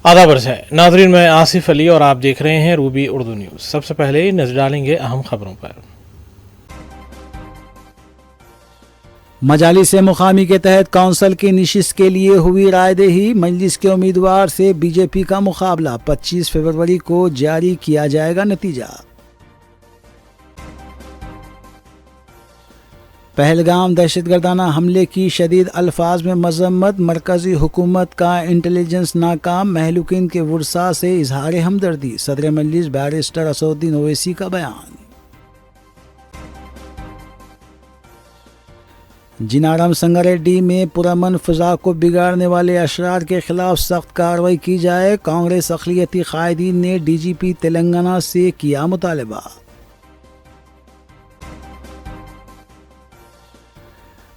آداب عرض ہے ناظرین، میں آصف علی اور آپ دیکھ رہے ہیں روبی اردو نیوز۔ سب سے پہلے نظر ڈالیں گے اہم خبروں پر۔ مجالس مقامی کے تحت کونسل کی نشست کے لیے ہوئی رائے دہی، مجلس کے امیدوار سے بی جے پی کا مقابلہ، 25 فروری کو جاری کیا جائے گا نتیجہ۔ پہلگام دہشت گردانہ حملے کی شدید الفاظ میں مذمت، مرکزی حکومت کا انٹیلیجنس ناکام، مہلوکین کے ورثاء سے اظہار ہمدردی، صدر مجلس بیرسٹر اسدالدین اویسی کا بیان۔ جنارم سنگاریڈی میں پرامن فضا کو بگاڑنے والے اشرار کے خلاف سخت کارروائی کی جائے، کانگریس اقلیتی قائدین نے ڈی جی پی تلنگانہ سے کیا مطالبہ۔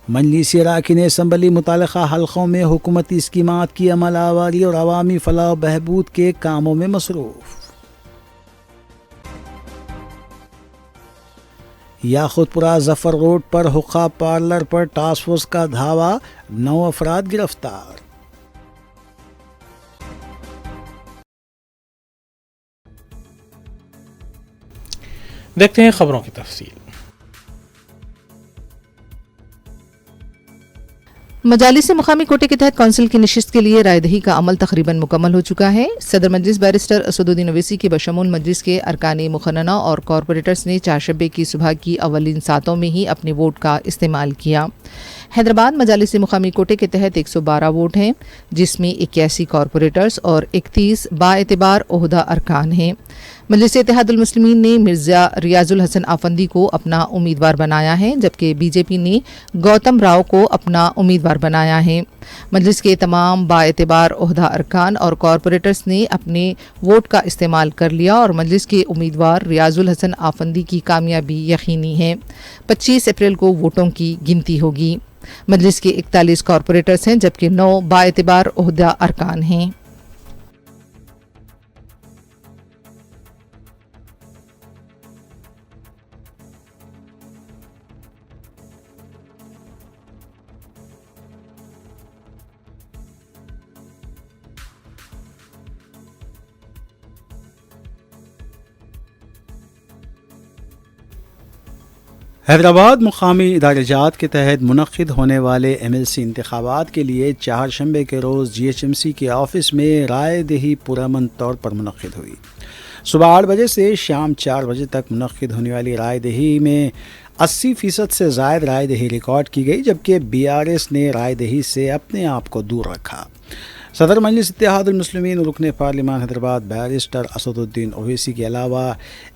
مجلسی اراکین اسمبلی متعلقہ حلقوں میں حکومتی اسکیمات کی عمل آوری اور عوامی فلاح و بہبود کے کاموں میں مصروف۔ یاقوت پورہ ظفر روڈ پر حقہ پارلر پر ٹاسک فورس کا دھاوا، 9 افراد گرفتار۔ دیکھتے ہیں خبروں کی تفصیل۔ مجالس مقامی کوٹے کے تحت کونسل کی نشست کے لیے رائے دہی کا عمل تقریباً مکمل ہو چکا ہے۔ صدر مجلس بیرسٹر اسدالدین اویسی کے بشمول مجلس کے ارکان مقننہ اور کارپوریٹرز نے چہارشنبے کی صبح کی اولین ساعتوں میں ہی اپنے ووٹ کا استعمال کیا۔ حیدرآباد مجالس مقامی کوٹے کے تحت 112 ووٹ ہیں، جس میں 81 کارپوریٹرز اور 31 بااعتبار عہدہ ارکان ہیں۔ مجلس اتحاد المسلمین نے مرزا ریاض الحسن آفندی کو اپنا امیدوار بنایا ہے، جبکہ بی جے پی نے گوتم راؤ کو اپنا امیدوار بنایا ہے۔ مجلس کے تمام بااعتبار عہدہ ارکان اور کارپوریٹرز نے اپنے ووٹ کا استعمال کر لیا اور مجلس کے امیدوار ریاض الحسن آفندی کی کامیابی یقینی ہے۔ 25 اپریل کو ووٹوں کی گنتی ہوگی۔ مجلس کے 41 کارپوریٹرز ہیں، جبکہ 9 بااعتبار عہدہ ارکان ہیں۔ حیدرآباد مقامی ادارہ جات کے تحت منعقد ہونے والے ایم ایل سی انتخابات کے لیے چہارشنبے کے روز جی ایچ ایم سی کے آفس میں رائے دہی پرامن طور پر منعقد ہوئی۔ صبح 8 بجے سے شام 4 بجے تک منعقد ہونے والی رائے دہی میں 80% سے زائد رائے دہی ریکارڈ کی گئی، جبکہ بی آر ایس نے رائے دہی سے اپنے آپ کو دور رکھا۔ صدر مجلس اتحاد المسلمین رکن پارلیمان حیدرآباد بیرسٹر اسدالدین اویسی کے علاوہ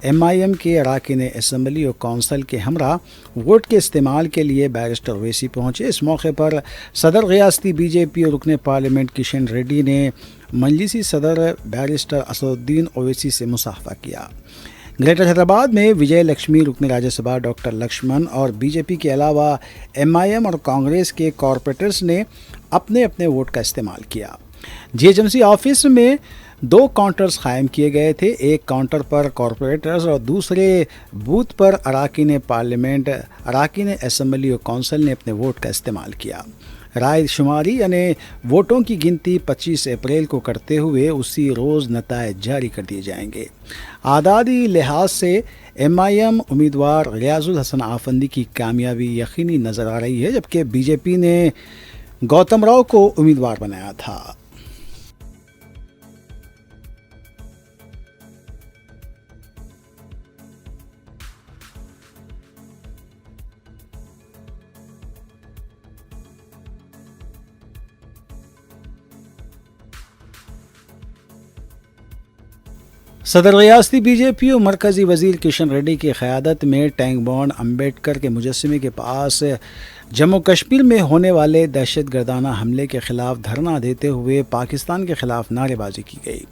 ایم آئی ایم کے اراکین اسمبلی اور کونسل کے ہمراہ ووٹ کے استعمال کے لیے بیرسٹر اویسی پہنچے۔ اس موقع پر صدر ریاستی بی جے پی اور رکن پارلیمنٹ کشن ریڈی نے مجلسی صدر بیرسٹر اسدالدین اویسی سے مصافحہ کیا۔ گریٹر حیدرآباد میں وجے لکشمی رکن راجیہ سبھا ڈاکٹر لکشمن اور بی جے پی کے علاوہ ایم آئی ایم اور کانگریس کے کارپوریٹرز نے اپنے اپنے ووٹ کا استعمال کیا۔ G H M C office میں 2 کاؤنٹرز قائم کیے گئے تھے، ایک کاؤنٹر پر کارپوریٹرز اور دوسرے بوتھ پر اراکین پارلیمنٹ، اراکین اسمبلی اور کونسل نے اپنے ووٹ کا استعمال کیا۔ رائے شماری یعنی ووٹوں کی گنتی 25 اپریل کو کرتے ہوئے اسی روز نتائج جاری کر دیے جائیں گے۔ اعدادی لحاظ سے ایم آئی ایم امیدوار ریاض الحسن آفندی کی کامیابی یقینی نظر آ رہی ہے، جبکہ بی جے پی نے گوتم راؤ کو امیدوار بنایا تھا۔ صدر ریاستی بی جے پی اور مرکزی وزیر کشن ریڈی کی قیادت میں ٹینک بانڈ امبیڈکر کے مجسمے کے پاس جموں کشمیر میں ہونے والے دہشت گردانہ حملے کے خلاف دھرنا دیتے ہوئے پاکستان کے خلاف نعرے بازی کی گئی۔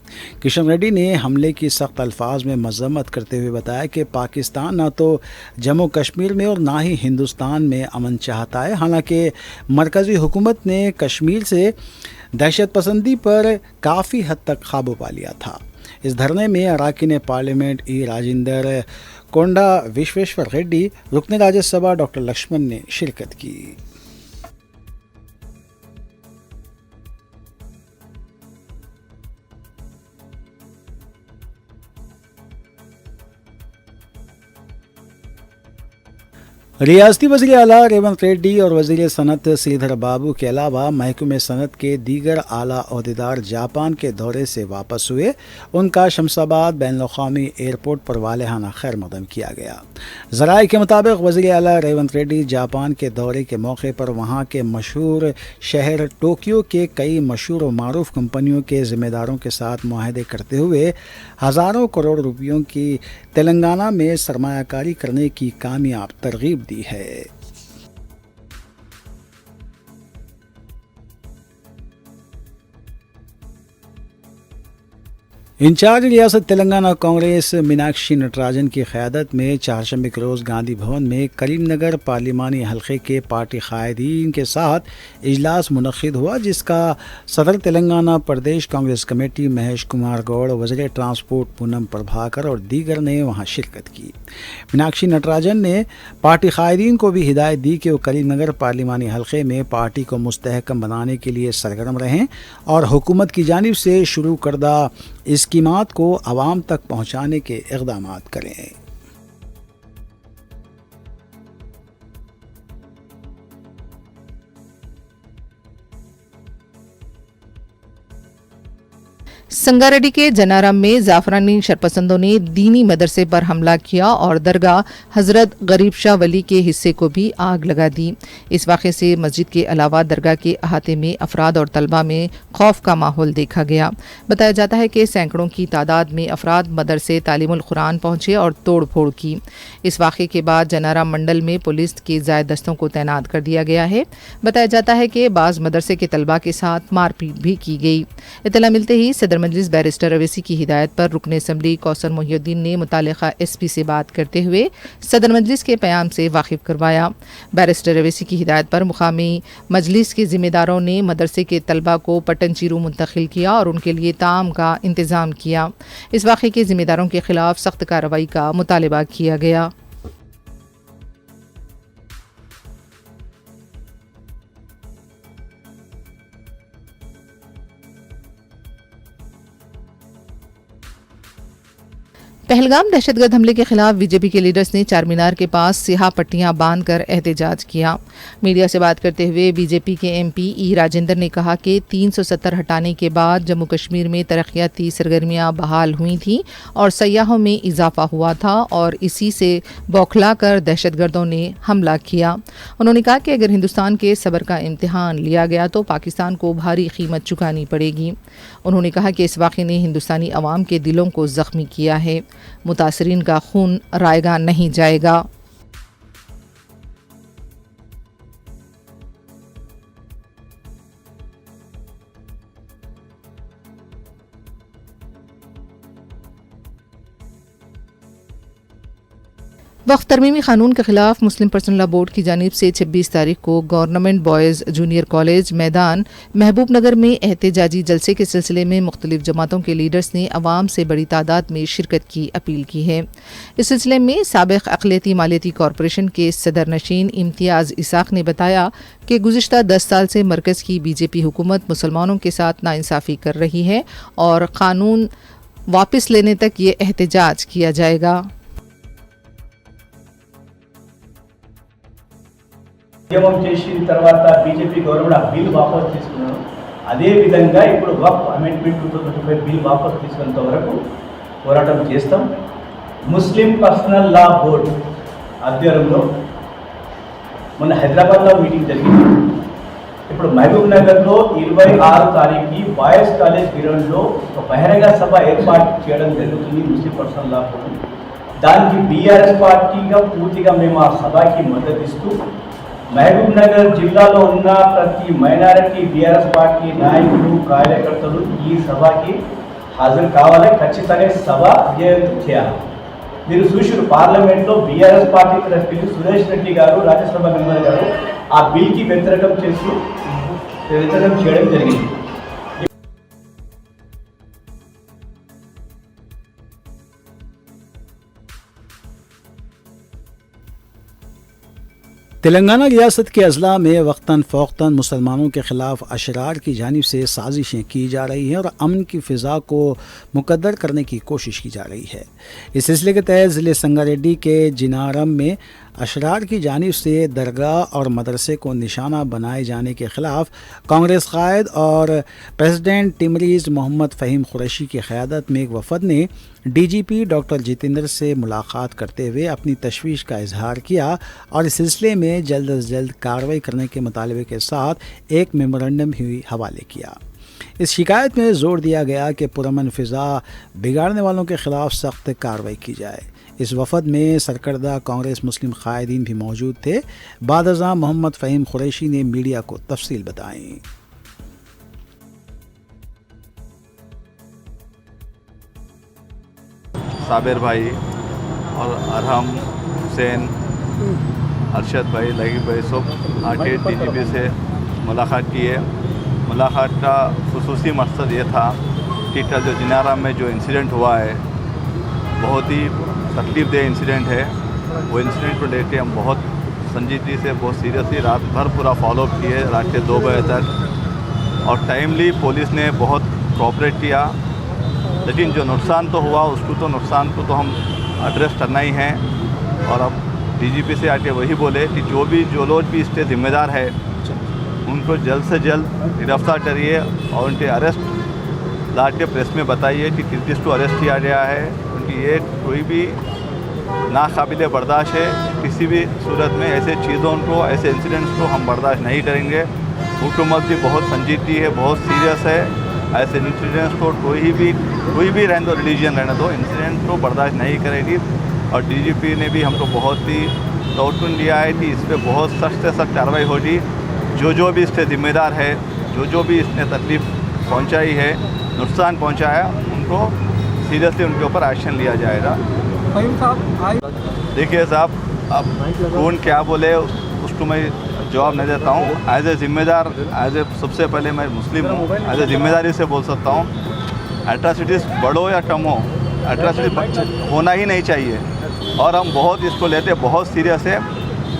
کشن ریڈی نے حملے کی سخت الفاظ میں مذمت کرتے ہوئے بتایا کہ پاکستان نہ تو جموں کشمیر میں اور نہ ہی ہندوستان میں امن چاہتا ہے، حالانکہ مرکزی حکومت نے کشمیر سے دہشت پسندی پر کافی حد تک قابو پا لیا تھا۔ اس دھرنے میں اراکین پارلیمنٹ ای راجندر کونڈا وشویشور ریڈی، رکن راجیہ سبھا ڈاکٹر لکشمن نے شرکت کی۔ ریاستی وزیر اعلیٰ ریونت ریڈی اور وزیر صنعت سریدھر بابو کے علاوہ محکمہ صنعت کے دیگر اعلیٰ عہدیدار جاپان کے دورے سے واپس ہوئے. ان کا شمس آباد بین الاقوامی ایئرپورٹ پر والہانہ خیر مقدم کیا گیا. ذرائع کے مطابق وزیر اعلیٰ ریونت ریڈی جاپان کے دورے کے موقع پر وہاں کے مشہور شہر ٹوکیو کے کئی مشہور و معروف کمپنیوں کے ذمہ داروں کے ساتھ معاہدے کرتے ہوئے ہزاروں کروڑ روپیوں کی تلنگانہ میں سرمایہ کاری کرنے کی کامیاب ترغیب دی ہے. انچارج ریاست تلنگانہ کانگریس میناکشی نٹراجن کی قیادت میں چہارشنبے کے روز گاندھی بھون میں کریم نگر پارلیمانی حلقے کے پارٹی قائدین کے ساتھ اجلاس منعقد ہوا، جس کا صدر تلنگانہ پردیش کانگریس کمیٹی مہیش کمار گوڑ، وزیر ٹرانسپورٹ پونم پربھاکر اور دیگر نے وہاں شرکت کی. میناکشی نٹراجن نے پارٹی قائدین کو بھی ہدایت دی کہ وہ کریم نگر پارلیمانی حلقے میں پارٹی کو مستحکم بنانے کے لیے سرگرم رہیں اور حکومت کی جانب سے شروع کردہ اسکیمات کو عوام تک پہنچانے کے اقدامات کریں. سنگاریڈی کے جنارم میں زعفرانی شرپسندوں نے دینی مدرسے پر حملہ کیا اور درگاہ حضرت غریب شاہ ولی کے حصے کو بھی آگ لگا دی. اس واقعے سے مسجد کے علاوہ درگاہ کے احاطے میں افراد اور طلبہ میں خوف کا ماحول دیکھا گیا. بتایا جاتا ہے کہ سینکڑوں کی تعداد میں افراد مدرسے تعلیم القرآن پہنچے اور توڑ پھوڑ کی. اس واقعے کے بعد جنارم منڈل میں پولیس کے زائد دستوں کو تعینات کر دیا گیا ہے. بتایا جاتا ہے کہ بعض مدرسے کے طلبہ کے ساتھ مار پیٹ بھی کی گئی. اطلاع ملتے ہی صدر مجلس بیرسٹر اویسی کی ہدایت پر رکن اسمبلی کوثر محی الدین نے متعلقہ ایس پی سے بات کرتے ہوئے صدر مجلس کے پیام سے واقف کروایا. بیرسٹر اویسی کی ہدایت پر مقامی مجلس کے ذمہ داروں نے مدرسے کے طلبہ کو پٹن چیرو منتقل کیا اور ان کے لیے طعام کا انتظام کیا. اس واقعے کے ذمہ داروں کے خلاف سخت کارروائی کا مطالبہ کیا گیا. پہلگام دہشت گرد حملے کے خلاف بی جے پی کے لیڈرز نے چار مینار کے پاس سیاہ پٹیاں باندھ کر احتجاج کیا. میڈیا سے بات کرتے ہوئے بی جے پی کے ایم پی ای راجندر نے کہا کہ 370 ہٹانے کے بعد جموں کشمیر میں ترقیاتی سرگرمیاں بحال ہوئی تھیں اور سیاحوں میں اضافہ ہوا تھا اور اسی سے بوکھلا کر دہشت گردوں نے حملہ کیا. انہوں نے کہا کہ اگر ہندوستان کے صبر کا امتحان لیا گیا تو پاکستان کو بھاری قیمت چکانی پڑے گی. انہوں نے کہا کہ اس واقعے نے ہندوستانی عوام کے دلوں کو زخمی کیا ہے. متاثرین کا خون رائیگاں نہیں جائے گا. وقف ترمیمی قانون کے خلاف مسلم پرسنل لا بورڈ کی جانب سے 26 تاریخ کو گورنمنٹ بوائز جونیئر کالج میدان محبوب نگر میں احتجاجی جلسے کے سلسلے میں مختلف جماعتوں کے لیڈرز نے عوام سے بڑی تعداد میں شرکت کی اپیل کی ہے. اس سلسلے میں سابق اقلیتی مالیاتی کارپوریشن کے صدر نشین امتیاز اسحاق نے بتایا کہ گزشتہ 10 سال سے مرکز کی بی جے پی حکومت مسلمانوں کے ساتھ ناانصافی کر رہی ہے اور قانون واپس لینے تک یہ احتجاج کیا جائے گا. ఉద్యమం చేసిన తర్వాత బీజేపీ గవర్నమెంట్ ఆ బిల్ వాపస్ తీసుకున్నారు. అదేవిధంగా ఇప్పుడు వక్ఫ్ అమెండ్మెంట్ 2025 బిల్ వాపస్ తీసుకునేంత వరకు పోరాటం చేస్తాం. ముస్లిం పర్సనల్ లా బోర్డ్ ఆధ్వర్యంలో మొన్న హైదరాబాద్లో మీటింగ్ జరిగింది. ఇప్పుడు మహబూబ్ నగర్లో 26 తారీఖుకి బాయ్స్ కాలేజ్ గ్రౌండ్లో ఒక బహిరంగ సభ ఏర్పాటు చేయడం జరుగుతుంది. ముస్లిం పర్సనల్ లా బోర్డు దానికి బీఆర్ఎస్ పార్టీగా పూర్తిగా మేము ఆ సభకి మద్దతిస్తూ మహబూబ్ నగర్ జిల్లాలో ఉన్న ప్రతి మైనారిటీ బీఆర్ఎస్ పార్టీ నాయకులు కార్యకర్తలు ఈ సభకి హాజరు కావాలి. ఖచ్చితంగా సభ విజయవంతం చేయాలి. మీరు చూసారు పార్లమెంట్లో బీఆర్ఎస్ పార్టీ తరఫున సురేష్ రెడ్డి గారు రాజ్యసభ మెంబర్ గారు ఆ బిల్కి వ్యతిరేకం చేయడం జరిగింది. تلنگانہ ریاست کے اضلاع میں وقتاً فوقتاً مسلمانوں کے خلاف اشرار کی جانب سے سازشیں کی جا رہی ہیں اور امن کی فضا کو مقدر کرنے کی کوشش کی جا رہی ہے. اس سلسلے کے تحت ضلع سنگاریڈی کے جنارم میں اشرار کی جانب سے درگاہ اور مدرسے کو نشانہ بنائے جانے کے خلاف کانگریس قائد اور پریزیڈنٹ ٹیمریز محمد فہیم قریشی کی قیادت میں ایک وفد نے D G P doctor Jitender سے ملاقات کرتے ہوئے اپنی تشویش کا اظہار کیا اور اس سلسلے میں جلد از جلد کارروائی کرنے کے مطالبے کے ساتھ ایک میمورنڈم بھی حوالے کیا۔ اس شکایت میں زور دیا گیا کہ پرامن فضا بگاڑنے والوں کے خلاف سخت کارروائی کی جائے۔ اس وفد میں سرکردہ کانگریس مسلم قائدین بھی موجود تھے۔ بعد ازاں محمد فہیم قریشی نے میڈیا کو تفصیل بتائیں۔ صابر بھائی اور ارحم حسین ارشد بھائی لگی بھائی سب آ کے ڈی جی پی سے ملاقات کی ہے۔ ملاقات کا خصوصی مقصد یہ تھا کہ کل جو جنارہ میں جو انسیڈنٹ ہوا ہے بہت ہی تکلیف دہ انسیڈنٹ ہے، وہ انسیڈنٹ کو لے کے ہم بہت سنجیدگی سے بہت سیریسلی رات بھر پورا فالو اپ کیے، رات کے 2 بجے تک، اور ٹائملی پولیس نے بہت کوآپریٹ کیا۔ لیکن جو نقصان تو ہوا نقصان کو تو ہم ایڈریس کرنا ہی ہے، اور اب ڈی جی پی سے آ کے وہی بولے کہ جو لوگ بھی اس کے ذمہ دار ہے ان کو جلد سے جلد گرفتار کریے اور ان کے اریسٹ لا کے پریس میں بتائیے کہ کس کس کو اریسٹ کیا گیا ہے، کیونکہ یہ کوئی بھی ناقابل برداشت ہے۔ کسی بھی صورت میں ایسے چیزوں کو، ایسے انسیڈنٹس کو ہم برداشت نہیں کریں گے۔ حکومت بھی بہت سنجیدگی ہے، بہت سیریس ہے۔ ایسے انسیڈنٹس کو کوئی بھی رہنے دو، ریلیجن رہنے دو، انسیڈنٹ کو برداشت نہیں کرے گی۔ اور ڈی جی پی نے بھی ہم کو بہت ہی توقع دیا ہے کہ اس پہ بہت سخت سے سخت کارروائی ہوگی۔ جو بھی اس کے ذمہ دار ہے، جو بھی اس نے تکلیف پہنچائی ہے، نقصان پہنچایا، ان کو سیریسلی ان کے اوپر ایکشن لیا جائے گا۔ دیکھیے صاحب، اب کون کیا بولے اس کو میں جواب نہیں دیتا ہوں۔ ایز اے ذمہ دار، سب سے پہلے میں مسلم ہوں، ایز اے ذمہ داری سے بول سکتا ہوں، ایٹراسٹیز بڑھو یا کم ہو، ایٹراسٹی ہونا ہی نہیں چاہیے، اور ہم بہت اس کو لیتے بہت سیریس ہے۔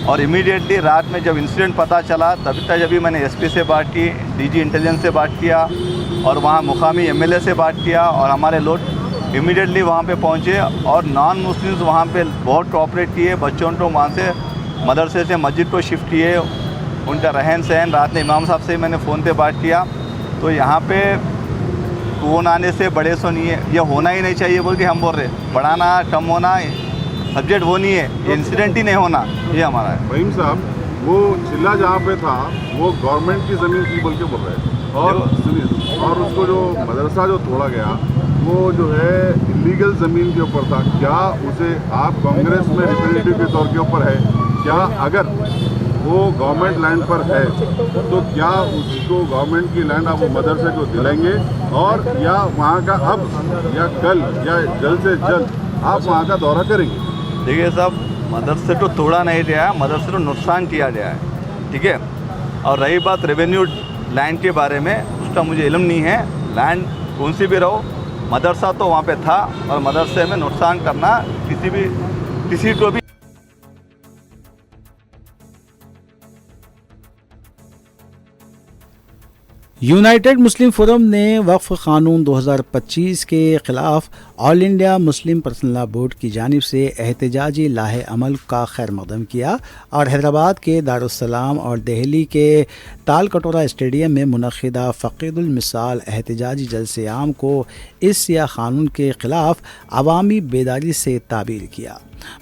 اور امیڈیٹلی رات میں جب انسیڈنٹ پتہ چلا جبھی میں نے ایس پی سے بات کی، ڈی جی انٹیلیجنس سے بات کیا، اور وہاں مقامی ایم ایل اے سے بات کیا، اور ہمارے لوگ امیڈیٹلی وہاں پہ پہنچے، اور نان مسلمز وہاں پہ بہت کوآپریٹ کیے، بچوں کو وہاں سے مدرسے سے مسجد کو شفٹ کیے، ان کا رہن سہن۔ رات میں امام صاحب سے میں نے فون پہ بات کیا، تو یہاں پہ کون آنے سے بڑے سو نہیں ہے، یہ ہونا ہی نہیں چاہیے بول کے ہم بول رہے، بڑھانا کم ہونا سبجیکٹ وہ نہیں ہے، یہ انسیڈنٹ ہی نہیں ہونا، یہ ہمارا ہے۔ فہیم صاحب، وہ چلہ جہاں پہ تھا وہ گورنمنٹ کی زمین تھی بول کے بول رہے ہیں، اور اس کو جو مدرسہ جو توڑا گیا وہ جو ہے انلیگل زمین کے اوپر تھا۔ کیا اسے آپ کانگریس میں ریپریزنٹیو کے طور کے اوپر ہے، کیا اگر وہ گورنمنٹ لینڈ پر ہے تو کیا اس کو گورنمنٹ کی لینڈ آپ وہ مدرسے کو دلائیں گے، اور یا وہاں کا اب یا کل یا جلد سے جلد آپ وہاں کا دورہ کریں گے؟ دیکھیے صاحب، مدرسے کو توڑا نہیں گیا، مدرسے کو نقصان کیا گیا ہے، ٹھیک ہے۔ اور رہی بات ریونیو لینڈ کے بارے میں، اس کا مجھے علم نہیں ہے، لینڈ کون سی بھی رہو، مدرسہ تو وہاں پہ تھا، اور مدرسے میں نقصان کرنا کسی کو بھی یونائٹڈ مسلم فورم نے وقف قانون 2025 کے خلاف آل انڈیا مسلم پرسنل لا بورڈ کی جانب سے احتجاجی لاہ عمل کا خیر مقدم کیا، اور حیدرآباد کے دارالسلام اور دہلی کے تال کٹورا اسٹیڈیم میں منعقدہ فقید المثال احتجاجی جلسے عام کو اس سیاہ قانون کے خلاف عوامی بیداری سے تعبیر کیا۔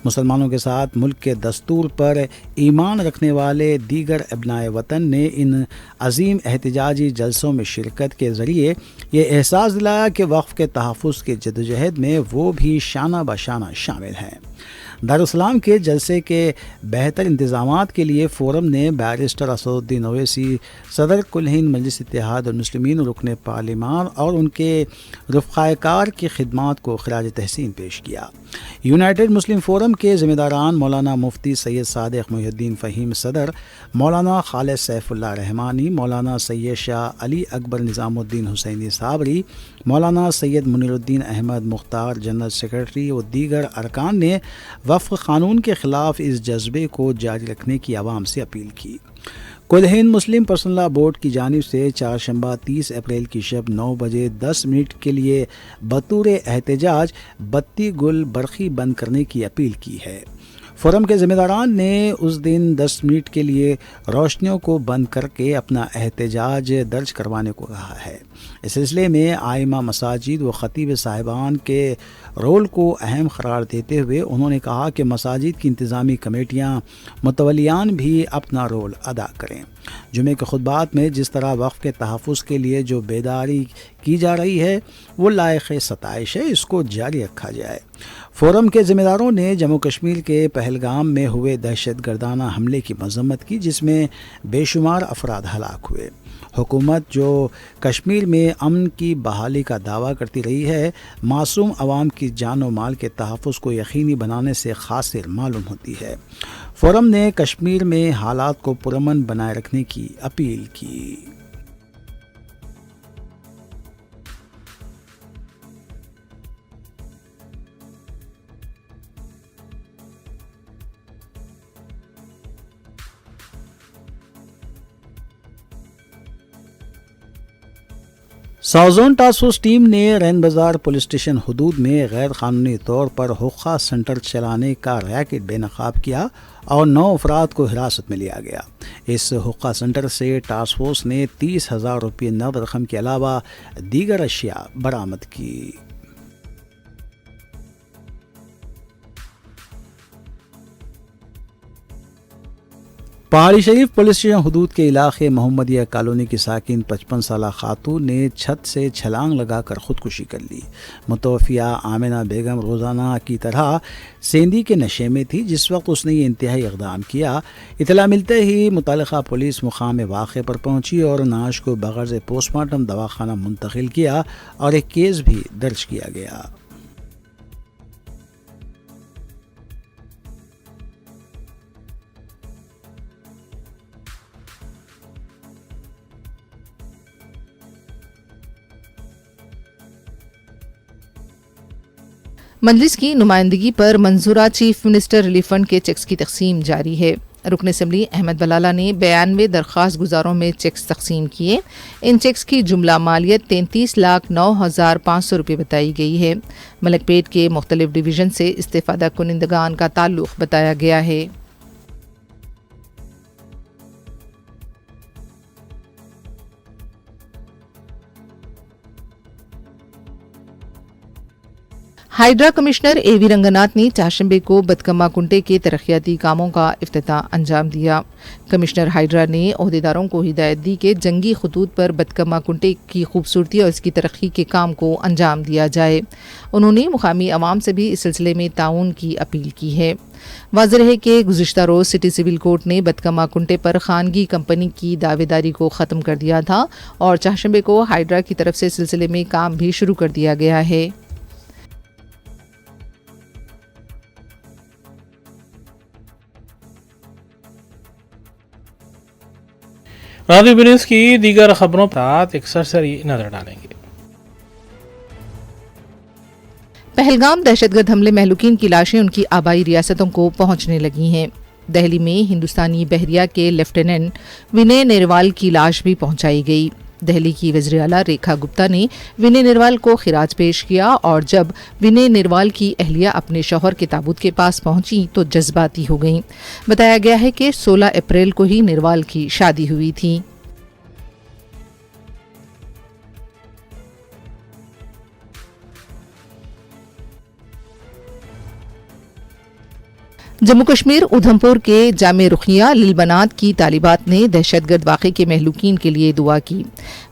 مسلمانوں کے ساتھ ملک کے دستور پر ایمان رکھنے والے دیگر ابنائے وطن نے ان عظیم احتجاجی جلسوں میں شرکت کے ذریعے یہ احساس دلایا کہ وقف کے تحفظ کی جدوجہد میں وہ بھی شانہ بشانہ شامل ہیں۔ دارالسلام کے جلسے کے بہتر انتظامات کے لیے فورم نے بیرسٹر اسدالدین اویسی، صدر کل ہند مجلس اتحاد المسلمین رکن پارلیمان اور ان کے رفقائے کار کی خدمات کو خراج تحسین پیش کیا۔ یونائٹڈ مسلم فورم کے ذمہ داران مولانا مفتی سید صادق محی الدین فہیم صدر، مولانا خالد سیف اللہ رحمانی، مولانا سید شاہ علی اکبر نظام الدین حسینی صابری، مولانا سید منیر الدین احمد مختار جنرل سیکرٹری و دیگر ارکان نے وقف قانون کے خلاف اس جذبے کو جاری رکھنے کی عوام سے اپیل کی۔ کل ہند مسلم پرسنل لا بورڈ کی جانب سے چہارشنبہ 30 اپریل کی شب 9:10 کے لیے بطور احتجاج بتی گل برقی بند کرنے کی اپیل کی ہے۔ فورم کے ذمہ داران نے اس دن 10 منٹ کے لیے روشنیوں کو بند کر کے اپنا احتجاج درج کروانے کو کہا ہے۔ اس سلسلے میں آئمہ مساجد و خطیب صاحبان کے رول کو اہم قرار دیتے ہوئے انہوں نے کہا کہ مساجد کی انتظامی کمیٹیاں متولیان بھی اپنا رول ادا کریں۔ جمعے کے خطبات میں جس طرح وقف کے تحفظ کے لیے جو بیداری کی جا رہی ہے وہ لائق ستائش ہے، اس کو جاری رکھا جائے۔ فورم کے ذمہ داروں نے جموں کشمیر کے پہلگام میں ہوئے دہشت گردانہ حملے کی مذمت کی جس میں بے شمار افراد ہلاک ہوئے۔ حکومت جو کشمیر میں امن کی بحالی کا دعویٰ کرتی رہی ہے، معصوم عوام کی جان و مال کے تحفظ کو یقینی بنانے سے قاصر معلوم ہوتی ہے۔ فورم نے کشمیر میں حالات کو پرامن بنائے رکھنے کی اپیل کی۔ South zone task force team نے رین بازار پولیس اسٹیشن حدود میں غیر قانونی طور پر حقہ سینٹر چلانے کا ریاکٹ بے نقاب کیا اور 9 افراد کو حراست میں لیا گیا۔ اس حقہ سینٹر سے ٹاسک فورس نے 30,000 روپے نقد رقم کے علاوہ دیگر اشیاء برآمد کی۔ پہاڑی شریف پولیس اسٹیشن حدود کے علاقے محمدیہ کالونی کی ساکن 55 سالہ خاتون نے چھت سے چھلانگ لگا کر خودکشی کر لی۔ متوفیہ آمنہ بیگم روزانہ کی طرح سیندی کے نشے میں تھی جس وقت اس نے یہ انتہائی اقدام کیا۔ اطلاع ملتے ہی متعلقہ پولیس مقام واقعے پر پہنچی اور نعش کو بغرض پوسٹ مارٹم دواخانہ منتقل کیا اور ایک کیس بھی درج کیا گیا۔ مجلس کی نمائندگی پر منظورہ چیف منسٹر ریلیف فنڈ کے چیکس کی تقسیم جاری ہے۔ رکن اسمبلی احمد بلالہ نے 92 درخواست گزاروں میں چیکس تقسیم کیے۔ ان چیکس کی جملہ مالیت 33,09,500 روپے بتائی گئی ہے۔ ملک پیٹ کے مختلف ڈویژن سے استفادہ کنندگان کا تعلق بتایا گیا ہے۔ ہائیڈرا کمشنر اے وی رنگناتھ نے چہارشنبے کو بدکما کنٹے کے ترقیاتی کاموں کا افتتاح انجام دیا۔ کمشنر ہائیڈرا نے عہدیداروں کو ہدایت دی کہ جنگی خطوط پر بدکما کنٹے کی خوبصورتی اور اس کی ترقی کے کام کو انجام دیا جائے۔ انہوں نے مقامی عوام سے بھی اس سلسلے میں تعاون کی اپیل کی ہے۔ واضح ہے کہ گزشتہ روز سٹی سول کورٹ نے بدکما کنٹے پر خانگی کمپنی کی دعوے داری کو ختم کر دیا تھا اور چہارشنبے کو ہائیڈرا کی طرف سے سلسلے میں کام بھی شروع کر دیا گیا ہے۔ رادیو بنیوز کی دیگر خبروں پر ایک سرسری نظر ڈالیں گے۔ پہلگام دہشت گرد حملے مہلوکین کی لاشیں ان کی آبائی ریاستوں کو پہنچنے لگی ہیں۔ دہلی میں ہندوستانی بحریہ کے لیفٹیننٹ ونے نیروال کی لاش بھی پہنچائی گئی۔ دہلی کی وزیر اعلیٰ ریکھا گپتا نے ونے نیروال کو خراج پیش کیا اور جب ونے نیروال کی اہلیہ اپنے شوہر کے تابوت کے پاس پہنچی تو جذباتی ہو گئیں۔ بتایا گیا ہے کہ 16 اپریل کو ہی نیروال کی شادی ہوئی تھی۔ جموں کشمیر ادھمپور کے جامع رخیہ للبنات کی طالبات نے دہشت گرد واقعے کے مہلوکین کے لیے دعا کی۔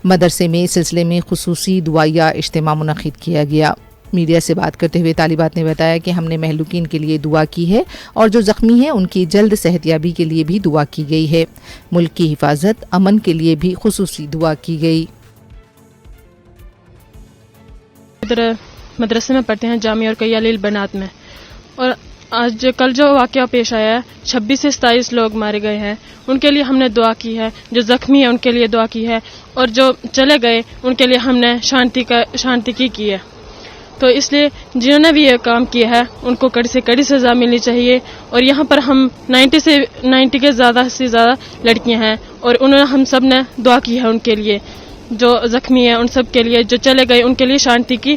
مدرسے میں اس سلسلے میں خصوصی دعائیہ اجتماع منعقد کیا گیا۔ میڈیا سے بات کرتے ہوئے طالبات نے بتایا کہ ہم نے مہلوکین کے لیے دعا کی ہے اور جو زخمی ہیں ان کی جلد صحتیابی کے لیے بھی دعا کی گئی ہے۔ ملک کی حفاظت، امن کے لیے بھی خصوصی دعا کی گئی۔ ادھر مدرسے میں پڑھتے ہیں جامعہ رخیہ للبنات میں، اور آج کل جو واقعہ پیش آیا ہے 26 سے 27 لوگ مارے گئے ہیں، ان کے لیے ہم نے دعا کی ہے۔ جو زخمی ہیں ان کے لیے دعا کی ہے اور جو چلے گئے ان کے لیے ہم نے شانتی کی ہے۔ تو اس لیے جنہوں نے بھی یہ کام کیا ہے ان کو کڑی سے کڑی سزا ملنی چاہیے۔ اور یہاں پر ہم 90 کے زیادہ سے زیادہ لڑکیاں ہیں اور ہم سب نے دعا کی ہے ان کے لیے، جو زخمی ہیں ان سب کے لیے، جو چلے گئے ان کے لیے شانتی کی۔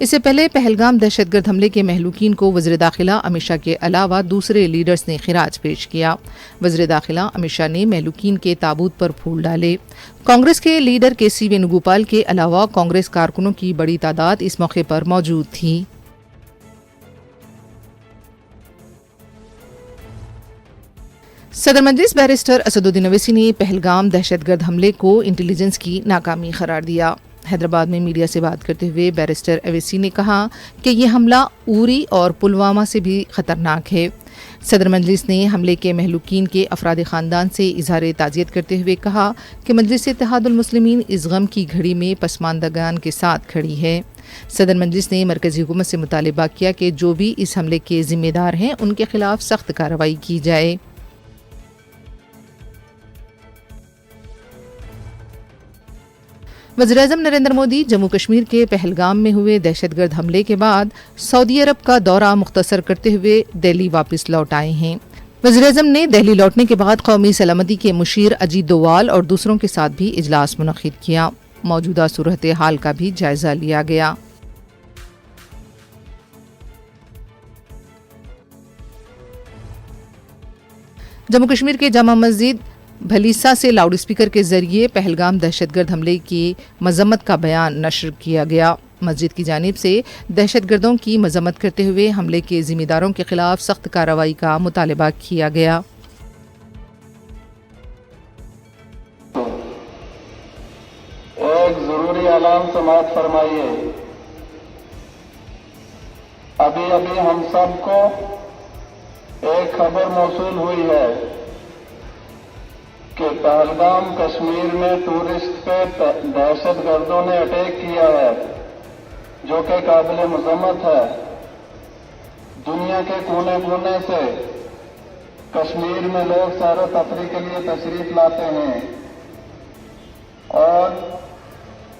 اس سے پہلے پہلگام دہشت گرد حملے کے مہلوکین کو وزیر داخلہ امت شاہ کے علاوہ دوسرے لیڈرز نے خراج پیش کیا۔ وزیر داخلہ امت شاہ نے مہلوکین کے تابوت پر پھول ڈالے۔ کانگریس کے لیڈر کے سی وینوگوپال کے علاوہ کانگریس کارکنوں کی بڑی تعداد اس موقع پر موجود تھی۔ صدر مجلس بیرسٹر اسدالدین اویسی نے پہلگام دہشت گرد حملے کو انٹیلیجنس کی ناکامی قرار دیا۔ حیدرآباد میں میڈیا سے بات کرتے ہوئے بیرسٹر اویسی نے کہا کہ یہ حملہ اوری اور پلوامہ سے بھی خطرناک ہے۔ صدر مجلس نے حملے کے مہلوکین کے افراد خاندان سے اظہار تعزیت کرتے ہوئے کہا کہ مجلس اتحاد المسلمین اس غم کی گھڑی میں پسماندگان کے ساتھ کھڑی ہے۔ صدر مجلس نے مرکزی حکومت سے مطالبہ کیا کہ جو بھی اس حملے کے ذمہ دار ہیں ان کے خلاف سخت کارروائی کی جائے۔ وزیراعظم نریندر مودی جموں کشمیر کے پہلگام میں ہوئے دہشت گرد حملے کے بعد سعودی عرب کا دورہ مختصر کرتے ہوئے دہلی واپس لوٹ آئے ہیں۔ وزیراعظم نے دہلی لوٹنے کے بعد قومی سلامتی کے مشیر اجیت دووال اور دوسروں کے ساتھ بھی اجلاس منعقد کیا۔ موجودہ صورتحال کا بھی جائزہ لیا گیا۔ جموں کشمیر کے جامع مسجد بھلیسا سے لاؤڈ اسپیکر کے ذریعے پہلگام دہشت گرد حملے کی مذمت کا بیان نشر کیا گیا۔ مسجد کی جانب سے دہشت گردوں کی مذمت کرتے ہوئے حملے کے ذمہ داروں کے خلاف سخت کارروائی کا مطالبہ کیا گیا۔ ایک ضروری اعلان سماعت فرمائیے۔ ابھی ہم سب کو ایک خبر موصول ہوئی ہے کہ پہلگام کشمیر میں ٹورسٹ پہ دہشت گردوں نے اٹیک کیا ہے، جو کہ قابل مذمت ہے۔ دنیا کے کونے کونے سے کشمیر میں لوگ سیر و تفریح کے لیے تشریف لاتے ہیں اور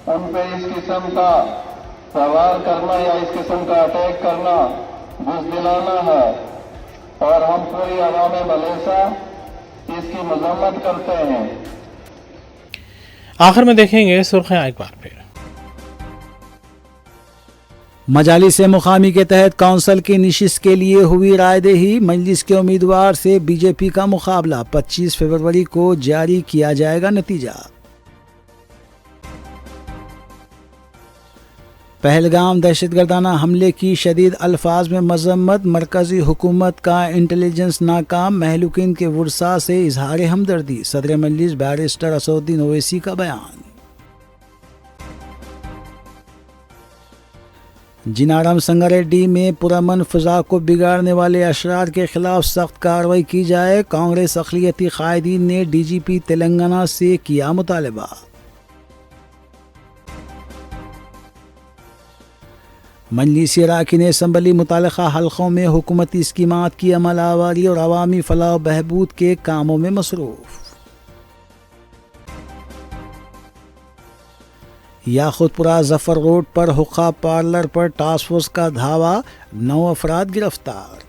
ان پہ اس قسم کا سوار کرنا یا اس قسم کا اٹیک کرنا بزدلانہ ہے، اور ہم پوری عوام بھلیسا اس کی مذمت کرتے ہیں۔ آخر میں دیکھیں گے سرخیاں ایک بار پھر۔ مجالس مقامی کے تحت کونسل کی نشست کے لیے ہوئی رائے دہی، مجلس کے امیدوار سے بی جے پی کا مقابلہ، 25 فروری کو جاری کیا جائے گا نتیجہ۔ پہلگام دہشت گردانہ حملے کی شدید الفاظ میں مذمت، مرکزی حکومت کا انٹیلیجنس ناکام، مہلوکین کے ورثاء سے اظہار ہمدردی، صدر مجلس بیرسٹر اسدالدین اویسی کا بیان۔ جنارم سنگاریڈی میں پرامن فضا کو بگاڑنے والے اشرار کے خلاف سخت کارروائی کی جائے، کانگریس اقلیتی قائدین نے ڈی جی پی تلنگانہ سے کیا مطالبہ۔ مجلسی اراکین اسمبلی متعلقہ حلقوں میں حکومتی اسکیمات کی عمل آوری اور عوامی فلاح و بہبود کے کاموں میں مصروف۔ یاقوت پورہ ظفر روڈ پر حقہ پارلر پر ٹاسک فورس کا دھاوا، 9 افراد گرفتار۔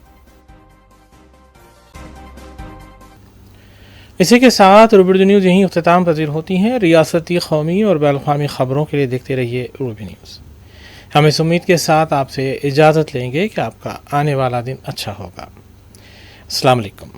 اسی کے ساتھ روبی نیوز یہیں اختتام پذیر ہوتی ہیں۔ ریاستی، قومی اور بین الاقوامی خبروں کے لیے دیکھتے رہیے روبی نیوز۔ ہم اس امید کے ساتھ آپ سے اجازت لیں گے کہ آپ کا آنے والا دن اچھا ہوگا۔ السلام علیکم۔